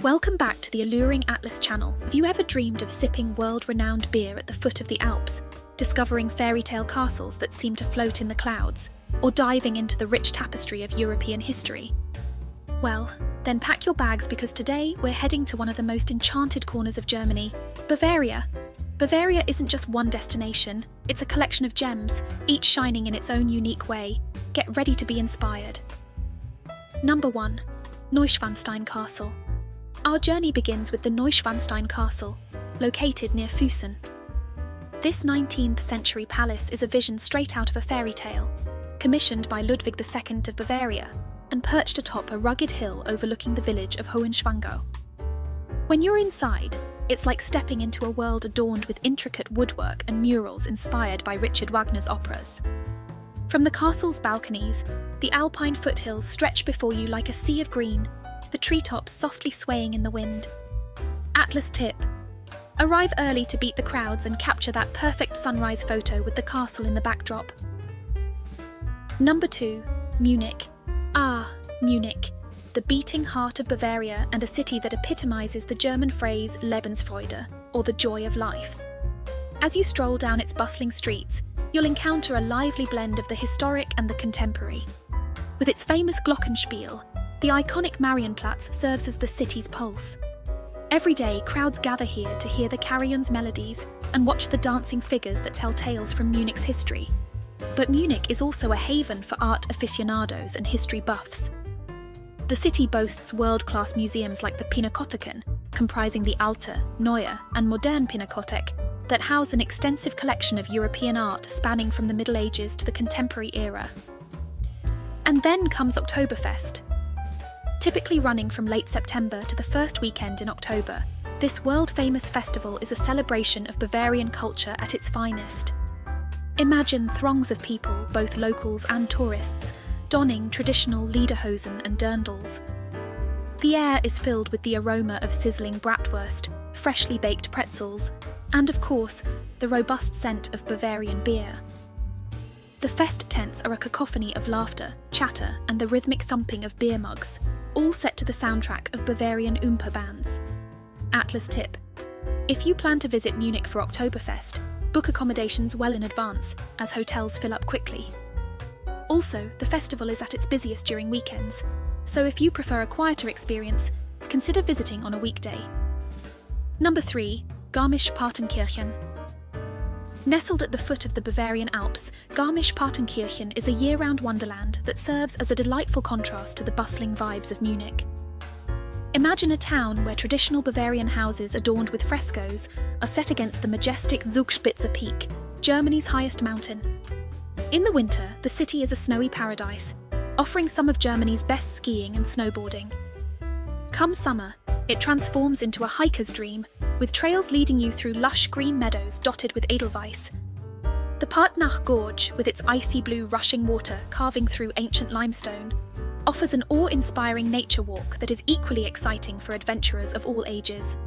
Welcome back to the alluring Atlas Channel. Have you ever dreamed of sipping world-renowned beer at the foot of the Alps, discovering fairy tale castles that seem to float in the clouds, or diving into the rich tapestry of European history? Well, then pack your bags because today we're heading to one of the most enchanted corners of Germany, Bavaria. Bavaria isn't just one destination, it's a collection of gems, each shining in its own unique way. Get ready to be inspired. Number 1. Neuschwanstein Castle. Our journey begins with the Neuschwanstein Castle, located near Füssen. This 19th century palace is a vision straight out of a fairy tale, commissioned by Ludwig II of Bavaria and perched atop a rugged hill overlooking the village of Hohenschwangau. When you're inside, it's like stepping into a world adorned with intricate woodwork and murals inspired by Richard Wagner's operas. From the castle's balconies, the alpine foothills stretch before you like a sea of green, the treetops softly swaying in the wind. Atlas tip: arrive early to beat the crowds and capture that perfect sunrise photo with the castle in the backdrop. Number 2. Munich. Munich, the beating heart of Bavaria and a city that epitomizes the German phrase Lebensfreude, or the joy of life. As you stroll down its bustling streets, you'll encounter a lively blend of the historic and the contemporary. With its famous Glockenspiel, the iconic Marienplatz serves as the city's pulse. Every day, crowds gather here to hear the carillon's melodies and watch the dancing figures that tell tales from Munich's history. But Munich is also a haven for art aficionados and history buffs. The city boasts world-class museums like the Pinakotheken, comprising the Alte, Neue and Modern Pinakothek, that house an extensive collection of European art spanning from the Middle Ages to the contemporary era. And then comes Oktoberfest. Typically running from late September to the first weekend in October, this world-famous festival is a celebration of Bavarian culture at its finest. Imagine throngs of people, both locals and tourists, donning traditional lederhosen and dirndls. The air is filled with the aroma of sizzling bratwurst, freshly baked pretzels, and of course, the robust scent of Bavarian beer. The fest tents are a cacophony of laughter, chatter, and the rhythmic thumping of beer mugs, all set to the soundtrack of Bavarian Oompa bands. Atlas tip: if you plan to visit Munich for Oktoberfest, book accommodations well in advance, as hotels fill up quickly. Also, the festival is at its busiest during weekends, so if you prefer a quieter experience, consider visiting on a weekday. Number 3. Garmisch-Partenkirchen. Nestled at the foot of the Bavarian Alps, Garmisch-Partenkirchen is a year-round wonderland that serves as a delightful contrast to the bustling vibes of Munich. Imagine a town where traditional Bavarian houses adorned with frescoes are set against the majestic Zugspitze Peak, Germany's highest mountain. In the winter, the city is a snowy paradise, offering some of Germany's best skiing and snowboarding. Come summer, it transforms into a hiker's dream, with trails leading you through lush green meadows dotted with edelweiss. The Partnach Gorge, with its icy blue rushing water carving through ancient limestone, offers an awe-inspiring nature walk that is equally exciting for adventurers of all ages.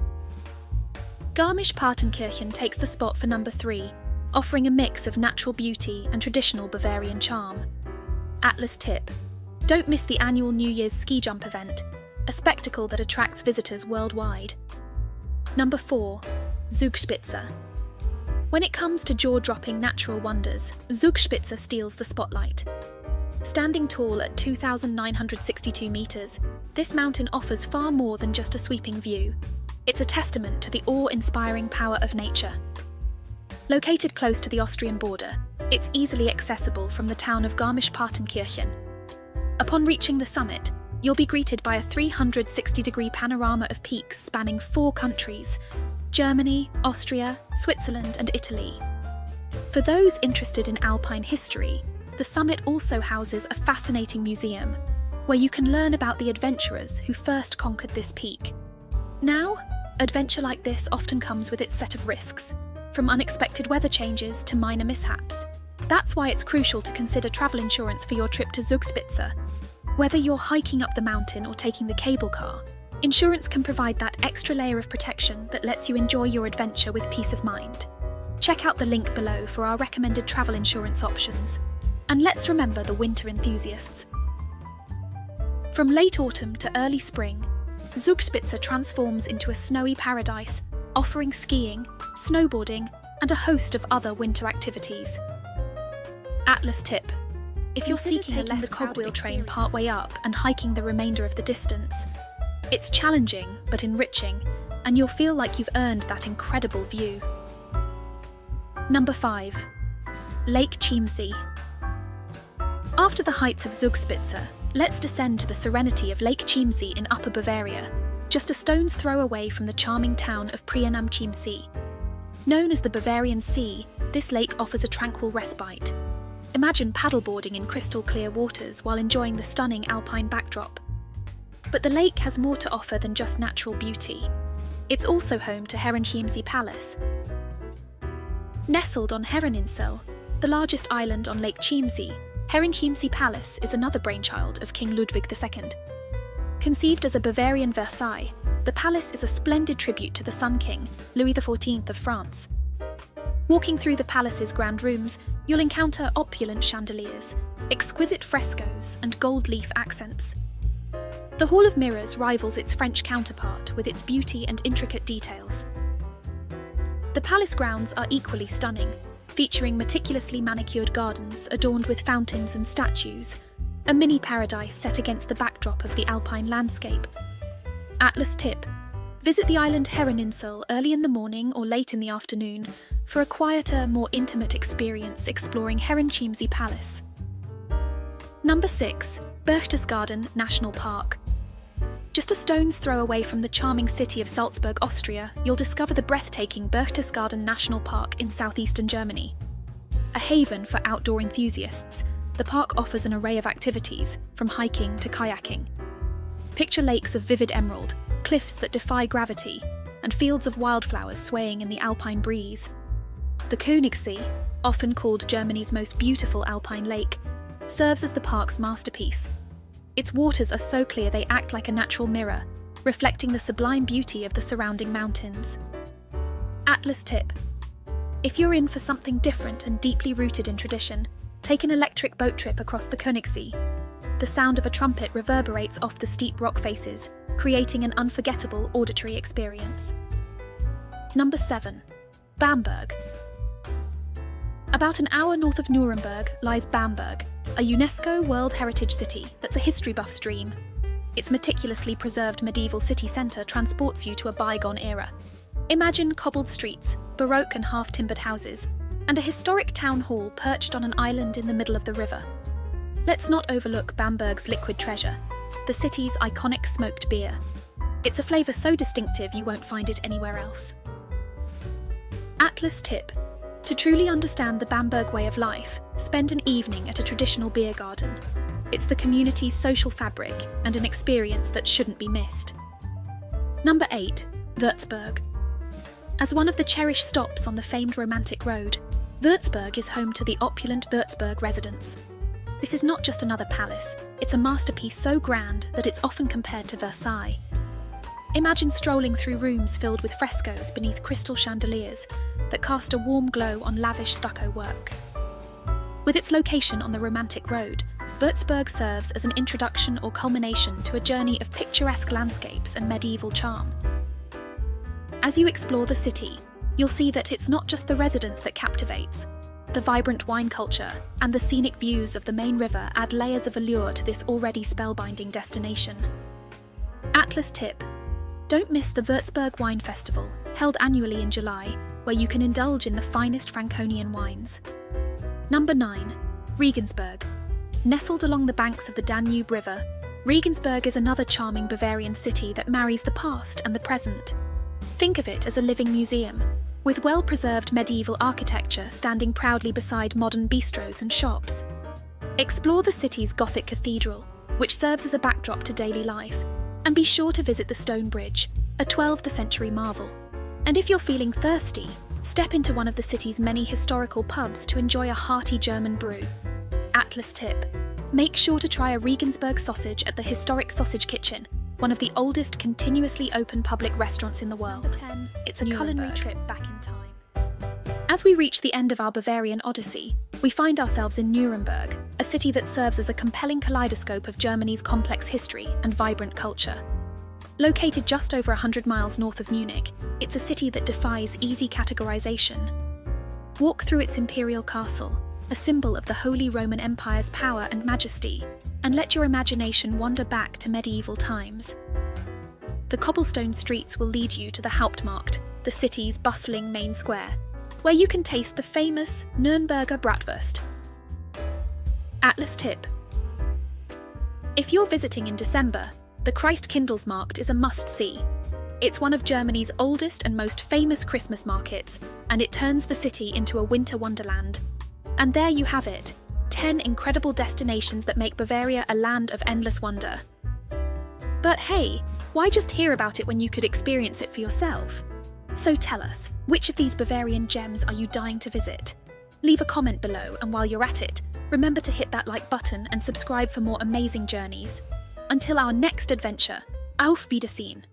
Garmisch-Partenkirchen takes the spot for number 3, offering a mix of natural beauty and traditional Bavarian charm. Atlas tip: don't miss the annual New Year's ski jump event, a spectacle that attracts visitors worldwide. Number 4. Zugspitze. When it comes to jaw-dropping natural wonders, Zugspitze steals the spotlight. Standing tall at 2,962 metres, this mountain offers far more than just a sweeping view. It's a testament to the awe-inspiring power of nature. Located close to the Austrian border, it's easily accessible from the town of Garmisch-Partenkirchen. Upon reaching the summit, you'll be greeted by a 360-degree panorama of peaks spanning 4 countries: Germany, Austria, Switzerland, and Italy. For those interested in alpine history, the summit also houses a fascinating museum, where you can learn about the adventurers who first conquered this peak. Now, adventure like this often comes with its set of risks, from unexpected weather changes to minor mishaps. That's why it's crucial to consider travel insurance for your trip to Zugspitze. Whether you're hiking up the mountain or taking the cable car, insurance can provide that extra layer of protection that lets you enjoy your adventure with peace of mind. Check out the link below for our recommended travel insurance options. And let's remember the winter enthusiasts. From late autumn to early spring, Zugspitze transforms into a snowy paradise, offering skiing, snowboarding, and a host of other winter activities. Atlas tip: if you're seeking a less cogwheel train partway up and hiking the remainder of the distance, it's challenging but enriching, and you'll feel like you've earned that incredible view. Number 5. Lake Chiemsee. After the heights of Zugspitze, let's descend to the serenity of Lake Chiemsee in Upper Bavaria, just a stone's throw away from the charming town of Prien am Chiemsee. Known as the Bavarian Sea, this lake offers a tranquil respite. Imagine paddleboarding in crystal clear waters while enjoying the stunning alpine backdrop. But the lake has more to offer than just natural beauty. It's also home to Herrenchiemsee Palace. Nestled on Herreninsel, the largest island on Lake Chiemsee, Herrenchiemsee Palace is another brainchild of King Ludwig II. Conceived as a Bavarian Versailles, the palace is a splendid tribute to the Sun King, Louis XIV of France. Walking through the palace's grand rooms, you'll encounter opulent chandeliers, exquisite frescoes, and gold leaf accents. The Hall of Mirrors rivals its French counterpart with its beauty and intricate details. The palace grounds are equally stunning, featuring meticulously manicured gardens adorned with fountains and statues, a mini paradise set against the backdrop of the alpine landscape. Atlas tip: visit the island Herreninsel early in the morning or late in the afternoon for a quieter, more intimate experience exploring Herrenchiemsee Palace. Number 6. Berchtesgaden National Park. Just a stone's throw away from the charming city of Salzburg, Austria, you'll discover the breathtaking Berchtesgaden National Park in southeastern Germany. A haven for outdoor enthusiasts, the park offers an array of activities, from hiking to kayaking. Picture lakes of vivid emerald, cliffs that defy gravity, and fields of wildflowers swaying in the alpine breeze. The Königssee, often called Germany's most beautiful alpine lake, serves as the park's masterpiece. Its waters are so clear they act like a natural mirror, reflecting the sublime beauty of the surrounding mountains. Atlas tip: if you're in for something different and deeply rooted in tradition, take an electric boat trip across the Königssee. The sound of a trumpet reverberates off the steep rock faces, creating an unforgettable auditory experience. Number 7. Bamberg. About an hour north of Nuremberg lies Bamberg, a UNESCO World Heritage City that's a history buff's dream. Its meticulously preserved medieval city centre transports you to a bygone era. Imagine cobbled streets, baroque and half-timbered houses, and a historic town hall perched on an island in the middle of the river. Let's not overlook Bamberg's liquid treasure, the city's iconic smoked beer. It's a flavour so distinctive you won't find it anywhere else. Atlas tip: to truly understand the Bamberg way of life, spend an evening at a traditional beer garden. It's the community's social fabric and an experience that shouldn't be missed. Number 8. Würzburg. As one of the cherished stops on the famed romantic road, Würzburg is home to the opulent Würzburg residence. This is not just another palace, it's a masterpiece so grand that it's often compared to Versailles. Imagine strolling through rooms filled with frescoes beneath crystal chandeliers that cast a warm glow on lavish stucco work. With its location on the romantic road, Würzburg serves as an introduction or culmination to a journey of picturesque landscapes and medieval charm. As you explore the city, you'll see that it's not just the residents that captivates. The vibrant wine culture and the scenic views of the main river add layers of allure to this already spellbinding destination. Atlas tip: don't miss the Würzburg Wine Festival, held annually in July, where you can indulge in the finest Franconian wines. Number 9. Regensburg. Nestled along the banks of the Danube River, Regensburg is another charming Bavarian city that marries the past and the present. Think of it as a living museum, with well-preserved medieval architecture standing proudly beside modern bistros and shops. Explore the city's Gothic cathedral, which serves as a backdrop to daily life, and be sure to visit the Stone Bridge, a 12th century marvel. And if you're feeling thirsty, step into one of the city's many historical pubs to enjoy a hearty German brew. Atlas tip: make sure to try a Regensburg sausage at the historic Sausage Kitchen, one of the oldest continuously open public restaurants in the world. 10. It's a culinary trip back in time. As we reach the end of our Bavarian odyssey, we find ourselves in Nuremberg, a city that serves as a compelling kaleidoscope of Germany's complex history and vibrant culture. Located just over 100 miles north of Munich, it's a city that defies easy categorization. Walk through its imperial castle, a symbol of the Holy Roman Empire's power and majesty, and let your imagination wander back to medieval times. The cobblestone streets will lead you to the Hauptmarkt, the city's bustling main square, where you can taste the famous Nürnberger Bratwurst. Atlas tip: if you're visiting in December, the Christkindlesmarkt is a must-see. It's one of Germany's oldest and most famous Christmas markets, and it turns the city into a winter wonderland. And there you have it, 10 incredible destinations that make Bavaria a land of endless wonder. But hey, why just hear about it when you could experience it for yourself? So tell us, which of these Bavarian gems are you dying to visit? Leave a comment below, and while you're at it, remember to hit that like button and subscribe for more amazing journeys. Until our next adventure, auf Wiedersehen!